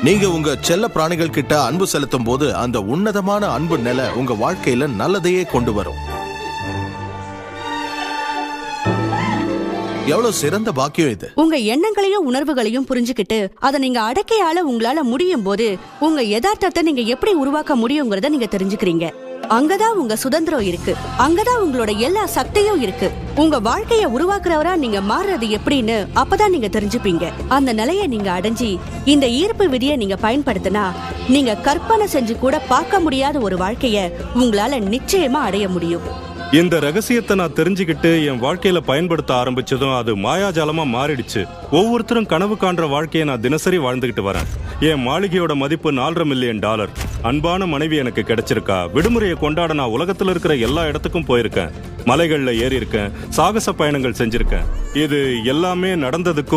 நீங்க உங்க செல்ல பிராணிகள் கிட்ட அன்பு செலுத்தும் போது அந்த உன்னதமான அன்பு நிலை உங்க வாழ்க்கையில நல்லதையே கொண்டு வரும். எவ்வளவு சிறந்த பாக்கியம் இது. உங்க எண்ணங்களையும் உணர்வுகளையும் புரிஞ்சுக்கிட்டு அதை நீங்க அடக்கையால உங்களால முடியும் போது உங்க யதார்த்தத்தை நீங்க எப்படி உருவாக்க முடியுங்கிறத நீங்க தெரிஞ்சுக்கிறீங்க. அங்கதான் உங்க சுதந்திரம் இருக்கு. அங்கதான் உங்களோட எல்லா சக்தியும் இருக்கு. உங்க வாழ்க்கைய உருவாக்குறவரா நீங்க மாறுறது எப்படின்னு அப்பதான் நீங்க தெரிஞ்சுப்பீங்க. அந்த நிலையை நீங்க அடைஞ்சி இந்த ஈர்ப்பு விதியை நீங்க பயன்படுத்தினா நீங்க கற்பனை செஞ்சு கூட பார்க்க முடியாத ஒரு வாழ்க்கைய உங்களால நிச்சயமா அடைய முடியும். இந்த ரகசியத்தை நான் தெரிஞ்சுக்கிட்டு என் வாழ்க்கையில பயன்படுத்த ஆரம்பிச்சதும் அது மாயாஜாலமா மாறிடுச்சு. ஒவ்வொருத்தரும் கனவு காண்ற வாழ்க்கையை நான் தினசரி வாழ்ந்துகிட்டு வரேன். என் மாளிகையோட மதிப்பு $4.5 மில்லியன். அன்பான மனைவி எனக்கு கிடைச்சிருக்கா. விடுமுறையை கொண்டாட நான் உலகத்துல இருக்கிற எல்லா இடத்துக்கும் போயிருக்கேன். மலைகள்ல ஏறி இருக்கேன். சாகச பயணங்கள் செஞ்சிருக்கேன். இது எல்லாமே நடந்ததுக்கும்